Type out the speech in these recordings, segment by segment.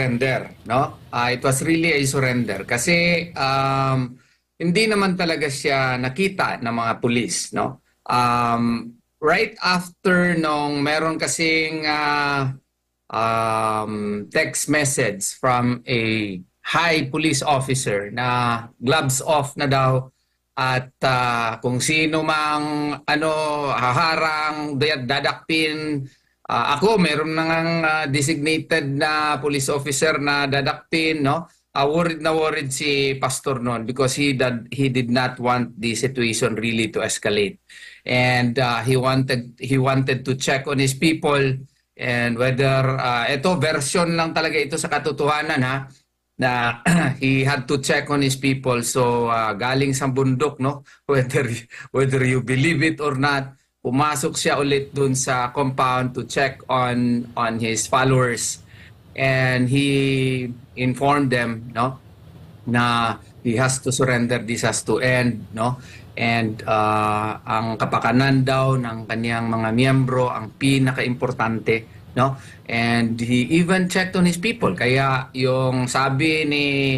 surrender, no? It was really a surrender kasi hindi naman talaga siya nakita ng mga pulis, no? Right after nung meron kasing text message from a high police officer na gloves off na daw at kung sino mang haharang, dadakpin. Ako, meron nang designated na police officer na dadakpin, no? Worried na worried si Pastor noon because he did not want the situation really to escalate. And he wanted to check on his people and whether ito version lang talaga ito sa katotohanan, ha, na he had to check on his people. So galing sa bundok, no, whether you believe it or not, pumasok siya ulit dun sa compound to check on his followers, and he informed them, no, na he has to surrender, this has to end, no. And ang kapakanan daw ng kaniyang mga miyembro ang pinakaimportante, no. And he even checked on his people. Kaya yung sabi ni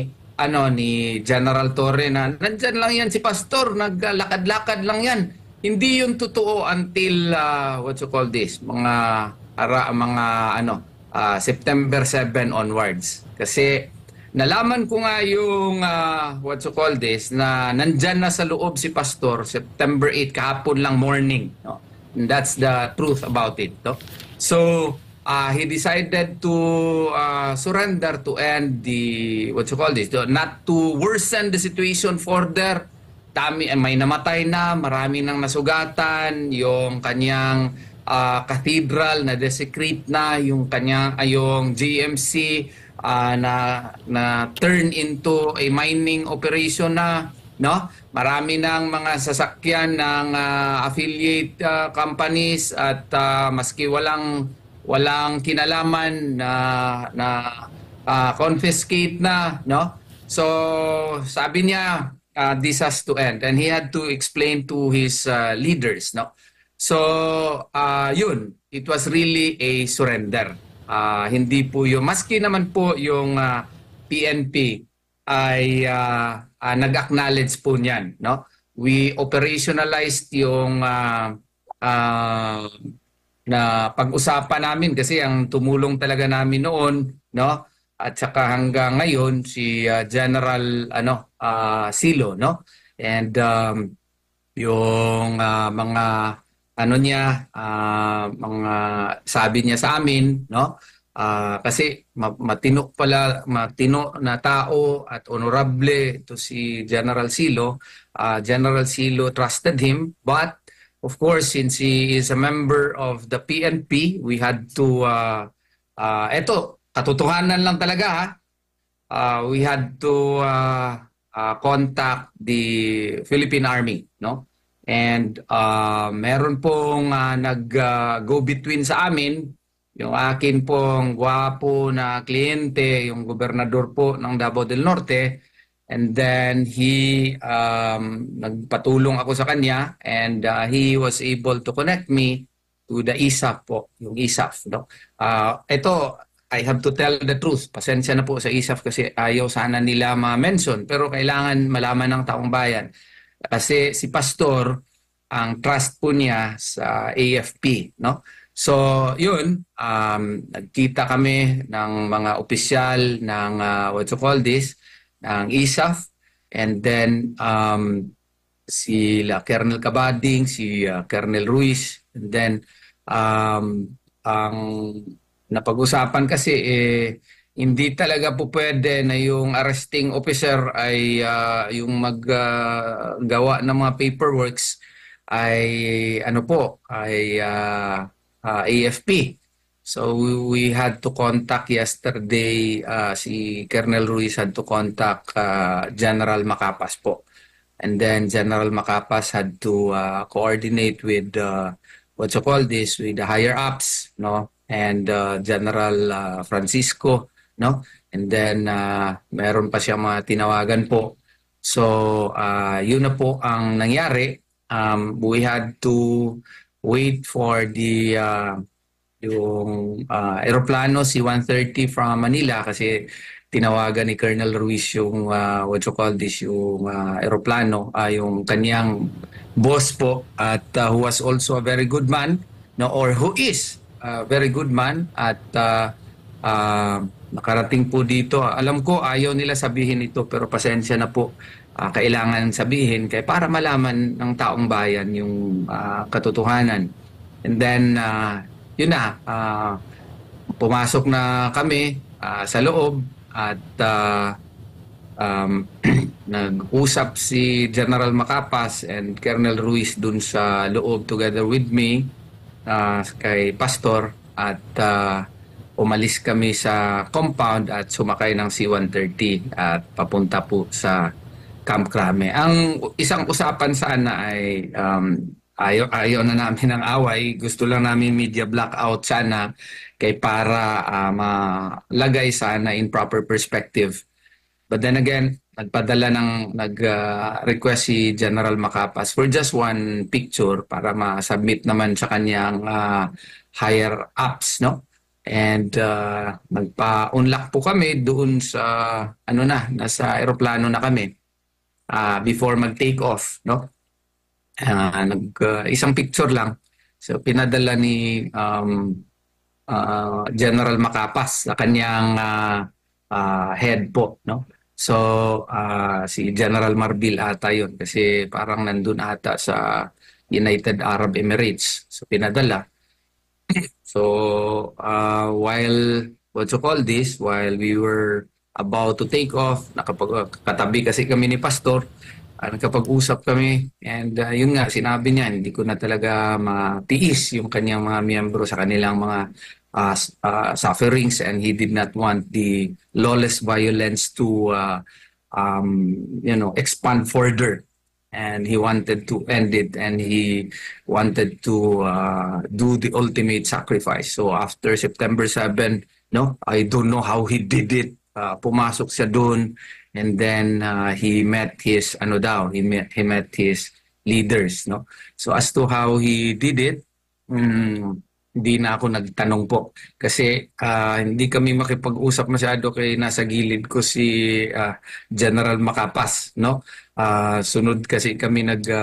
General Torre na nandyan lang yan si Pastor, naglalakad-lakad lang yan. Hindi yun totoo until September 7 onwards. Kasi nalaman ko nga yung na nandyan na sa loob si Pastor September 8 kahapon lang morning, no? And that's the truth about it, no? So he decided to surrender to end the not to worsen the situation further. May namatay na, marami nang nasugatan, yung kanyang cathedral na desecrate na, yung GMC na turn into a mining operation na, no? Marami nang mga sasakyan ng affiliate companies at maski walang kinalaman na confiscate na, no? So sabi niya, this has to end, and he had to explain to his leaders, no. So yun, it was really a surrender. Hindi po yung maski naman po yung PNP ay nag-acknowledge po niyan, no. We operationalized yung na pag-usapan namin kasi ang tumulong talaga namin noon, no. At saka hanggang ngayon si General Silo, no? And yung mga mga sabi niya sa amin, no? Kasi matino na tao at honorable to si General Silo. General Silo trusted him, but of course since he is a member of the PNP, we had to katotohanan lang talaga, ha? We had to contact the Philippine Army, no? And meron pong nag-go between sa amin, yung akin pong gwapo na kliyente, yung gobernador po ng Davao del Norte, and then nagpatulong ako sa kanya, and he was able to connect me to the ISAF po, yung ISAF, no? Ito, I have to tell the truth. Pasensya na po sa ISAF kasi ayaw sana nila ma-mention, pero kailangan malaman ng taong bayan. Kasi si Pastor, ang trust po niya sa AFP, no? So, yun, nagkita kami ng mga opisyal ng ng ISAF, and then si Colonel Cabading, si Colonel Ruiz, and then ang napag-usapan kasi hindi talaga po pwede na yung arresting officer ay yung maggawa ng mga paperworks ay AFP. So we had to contact yesterday, si Colonel Ruiz had to contact General Macapas po. And then General Macapas had to coordinate with with the higher ups, no? And General Francisco, no? And then meron pa siya mga tinawagan po. So yun na po ang nangyari. We had to wait for the yung eroplano C-130 from Manila kasi tinawagan ni Colonel Ruiz yung what you call this, yung eroplano, yung kanyang boss po, at who was also a very good man, no, or who is a very good man, at nakarating po dito. Alam ko ayaw nila sabihin ito pero pasensya na po. Kailangan sabihin kaya para malaman ng taong bayan yung katotohanan. And then yun na, pumasok na kami sa loob at um, nag-usap si General Macapas and Colonel Ruiz dun sa loob together with me, kay Pastor, at umalis kami sa compound at sumakay ng C-130 at papunta po sa Camp Crame. Ang isang usapan sana ay ayaw na namin ng away. Gusto lang namin media blackout sana kay para malagay sana in proper perspective. But then again, nag-request si General Macapas for just one picture para ma-submit naman sa kanyang higher ups, no? And nagpa-unlock po kami doon sa nasa eroplano na kami before mag-take off, no? Isang picture lang. So pinadala ni General Macapas sa kanyang head po, no? So si General Marbil ata yun kasi parang nandun ata sa United Arab Emirates. So pinadala. So while we were about to take off, katabi kasi kami ni Pastor, nakapag-usap kami, and yun nga, sinabi niya, hindi ko na talaga matiis yung kanyang mga miyembro sa kanilang mga sufferings, and he did not want the lawless violence to expand further. And he wanted to end it, and he wanted to do the ultimate sacrifice. So after September 7, no, I don't know how he did it. Pumasok siya doon, and then he met his he met his leaders, no. So as to how he did it, hindi na ako nagtanong po kasi hindi kami makipag-usap masyado kay nasa gilid ko si General Macapas, no. Sunod kasi kami naka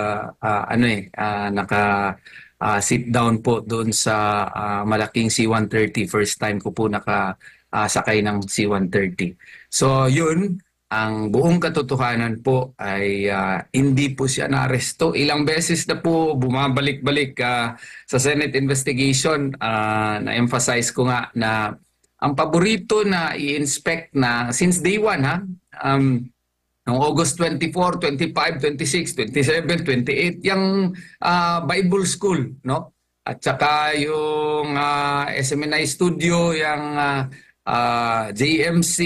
sit down po doon sa malaking C-130. First time ko po sakay ng C-130. So yun, ang buong katotohanan po ay hindi po siya naaresto. Ilang beses na po bumabalik-balik sa Senate investigation. Na-emphasize ko nga na ang paborito na i-inspect na since day one, noong August 24, 25, 26, 27, 28, yung Bible School, no? At saka yung SMNI Studio, yung JMC,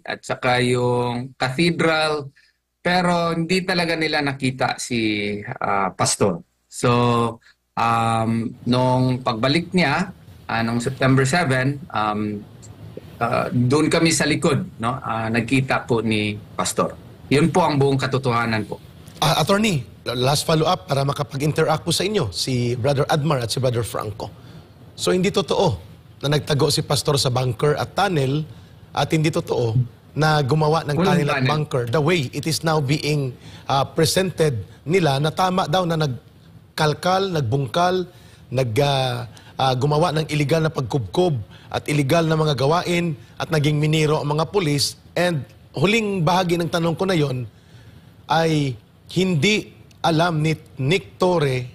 at saka yung Cathedral. Pero hindi talaga nila nakita si Pastor. So, nung pagbalik niya, nung September 7, doon kami sa likod, no? Nagkita po ni Pastor. Yun po ang buong katotohanan po. Attorney, last follow-up para makapag-interact po sa inyo, si Brother Admar at si Brother Franco. So hindi totoo na nagtago si Pastor sa bunker at tunnel, at hindi totoo na gumawa ng tunnel at bunker the way it is now being presented nila, na tama daw na nagkalkal, nagbungkal, gumawa ng illegal na pagkubkob at illegal na mga gawain at naging miniro ang mga pulis. And huling bahagi ng tanong ko na yon ay hindi alam ni Nick Torre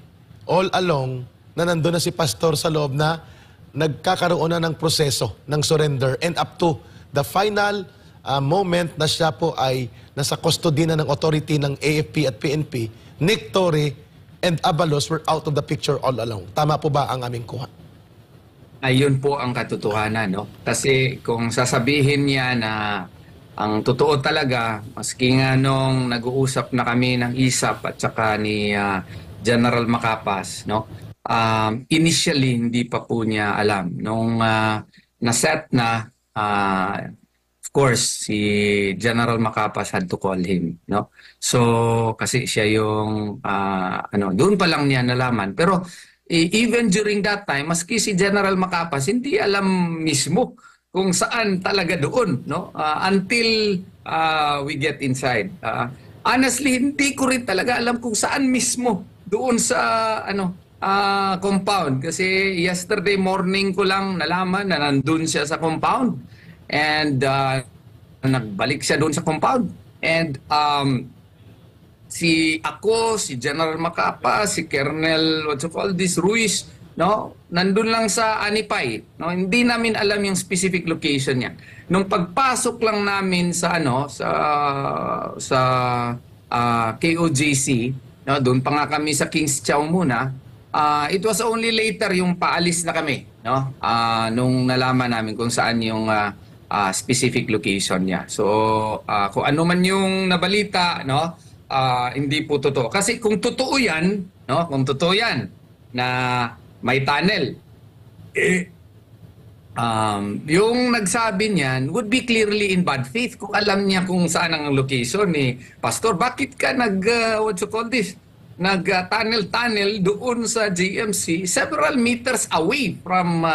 all along na nandun na si Pastor sa loob, na nagkakaroon na ng proseso ng surrender, and up to the final moment na siya po ay nasa custody na ng authority ng AFP at PNP, Nick Torre and Abalos were out of the picture all along. Tama po ba ang aming kuha? Ayun po ang katotohanan, no? Kasi kung sasabihin niya na ang totoo talaga, maski nga nung nag-uusap na kami ng ISAP at saka ni General Macapas, no? Initially, hindi pa po niya alam. Nung na-set na, of course, si General Macapas had to call him, no? So, kasi siya yung, doon pa lang niya nalaman. Pero even during that time, maski si General Macapas, hindi alam mismo kung saan talaga doon, no? Until we get inside. Honestly, hindi ko rin talaga alam kung saan mismo doon sa compound, kasi yesterday morning ko lang nalaman na nandun siya sa compound, and nagbalik siya doon sa compound, and si General Macapa, si Colonel Ruiz, no, nandun lang sa Anipay, no, hindi namin alam yung specific location niya. Nung pagpasok lang namin sa KOJC, no, doon pa nga kami sa King's Chow muna. It was only later yung paalis na kami, no, nung nalaman namin kung saan yung specific location niya. So kung ano man yung nabalita, no, hindi po totoo. Kasi kung totoo yan, no, kung totoo yan na may tunnel, yung nagsabi niyan would be clearly in bad faith kung alam niya kung saan ang location ni Pastor. Bakit ka nag-tunnel doon sa GMC several meters away from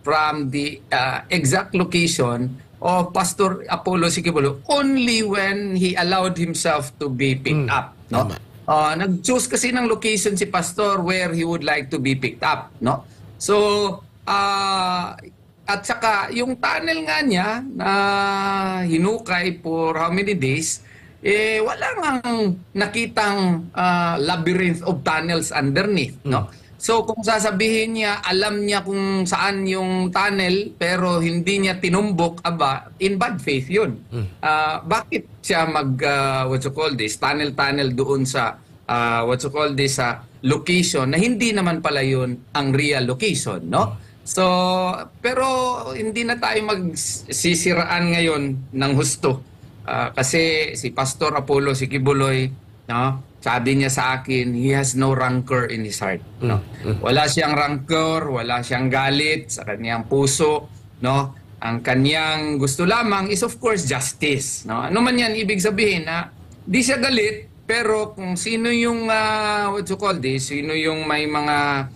from the exact location of Pastor Apollo Siquibolo, only when he allowed himself to be picked up, no? Nag-choose kasi ng location si Pastor where he would like to be picked up, no? So at saka yung tunnel nga niya na hinukay for how many days, wala ngang nakitang labyrinth of tunnels underneath, no? So kung sasabihin niya, alam niya kung saan yung tunnel pero hindi niya tinumbok, in bad faith yun. Bakit siya tunnel doon sa sa location na hindi naman pala yun ang real location, no? So, pero hindi na tayo magsisiraan ngayon ng husto. Kasi si Pastor Apollo Siquibuloy, no, sabi niya sa akin, he has no rancor in his heart, no. Wala siyang rancor, wala siyang galit sa kanyang puso, no. Ang kanyang gusto lamang is of course justice, no. Ano man 'yan ibig sabihin, na di siya galit, pero kung sino yung sino yung may mga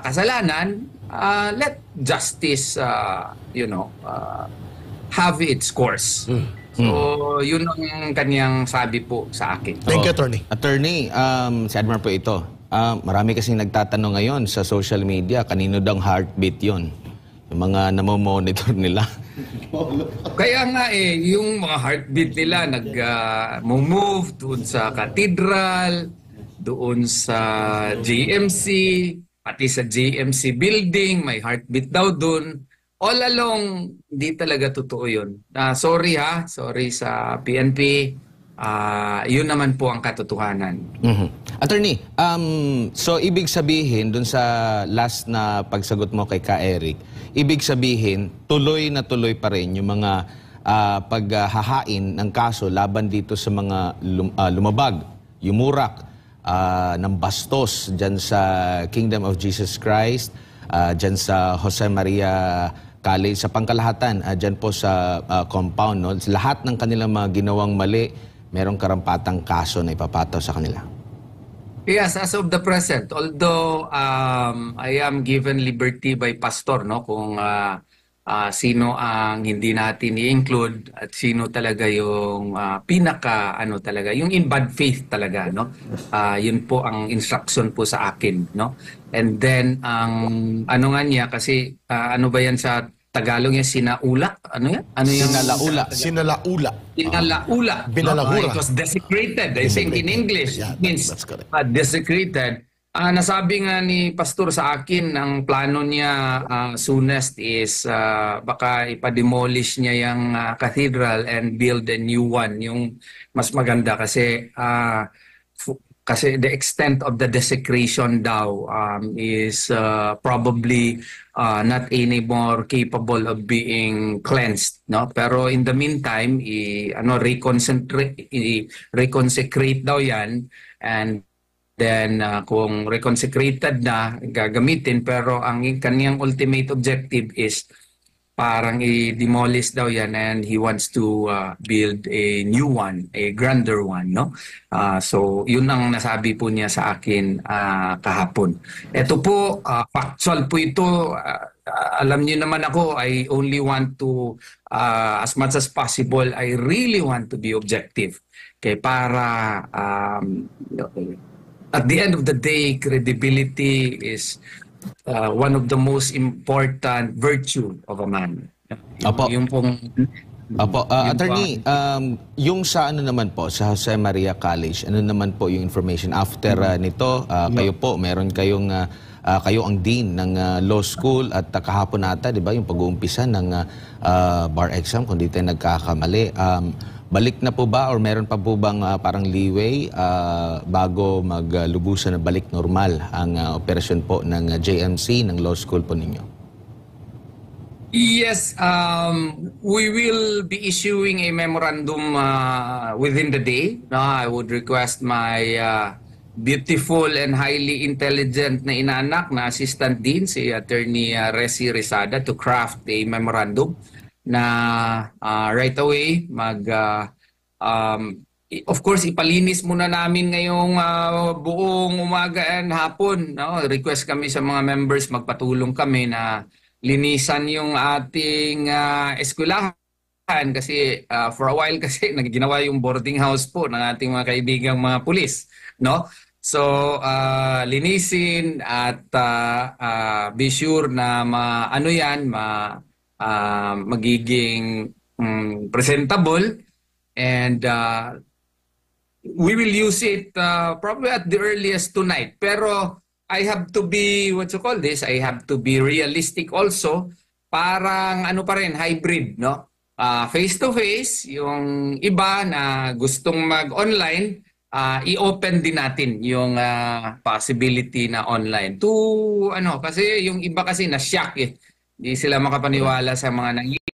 kasalanan, let justice have its course. So, yun ang kanyang sabi po sa akin. Thank you, Attorney. Attorney, si Admar po ito. Marami kasing nagtatanong ngayon sa social media, kanino daw heartbeat yon? Yung mga namomonitor nila. Kaya nga yung mga heartbeat nila nag-move doon sa cathedral, doon sa GMC, pati sa GMC building, may heartbeat daw doon. All along, di talaga totoo yun. Sorry sa PNP. Yun naman po ang katotohanan. Attorney, so ibig sabihin, dun sa last na pagsagot mo kay Ka Eric, ibig sabihin, tuloy na tuloy pa rin yung mga paghahain ng kaso laban dito sa mga lumabag, yumurak ng bastos dyan sa Kingdom of Jesus Christ, dyan sa Jose Maria College, sa pangkalahatan, dyan po sa compound, no? Lahat ng kanilang mga ginawang mali, merong karampatang kaso na ipapataw sa kanila. Yes, as of the present, although I am given liberty by pastor, no, kung sino ang hindi natin i-include at sino talaga yung talaga, yung in bad faith talaga, no. Yun po ang instruction po sa akin, no. And then ano nga niya, kasi ano ba yan sa Tagalog, yung sinaulak? Ano yan? Ano yung Sinalaula. Sinalaula. Sinalaula. Binalahura. It was desecrated. I think in English, Yeah, it means that's correct. desecrated. Nasabi nga ni Pastor sa akin, ang plano niya soonest is baka ipa-demolish niya yung cathedral and build a new one, yung mas maganda, kasi the extent of the desecration daw is probably not anymore capable of being cleansed, no. Pero in the meantime, reconsecrate daw yan, and then kung reconsecrated na, gagamitin. Pero ang kanyang ultimate objective is parang i-demolish daw yan and he wants to build a new one, a grander one, no? So yun ang nasabi po niya sa akin kahapon. Ito po, factual po ito. Alam niyo naman ako, I only want to, as much as possible, I really want to be objective. Okay, para at the end of the day, credibility is one of the most important virtue of a man. Opo. Yung pong Opo, Yun attorney, yung sa ano naman po, sa Jose Maria College, ano naman po yung information after nito? Kayo po, meron kayong, kayo ang dean ng law school at kahapon ata, di ba, yung pag-uumpisa ng bar exam, kung di tayo nagkakamali. Balik na po ba or meron pa po bang parang leeway bago maglubusan na balik normal ang operasyon po ng JMC, ng law school po ninyo? Yes, we will be issuing a memorandum within the day. I would request my beautiful and highly intelligent na inaanak na assistant dean, si Attorney Resi Rizada, to craft a memorandum na right away of course ipalinis muna namin ngayong buong umaga and hapon, no? Request kami sa mga members, magpatulong kami na linisan yung ating eskwelahan kasi for a while kasi nagginawa yung boarding house po ng ating mga kaibigang mga pulis, no? So linisin at be sure na magiging presentable, and we will use it probably at the earliest tonight. Pero I have to be, I have to be realistic also. Parang ano pa rin, hybrid, no? Face to face, yung iba na gustong mag-online, i-open din natin yung possibility na online. Kasi yung iba kasi na-shock eh. Hindi sila makapaniwala sa mga nangyayari.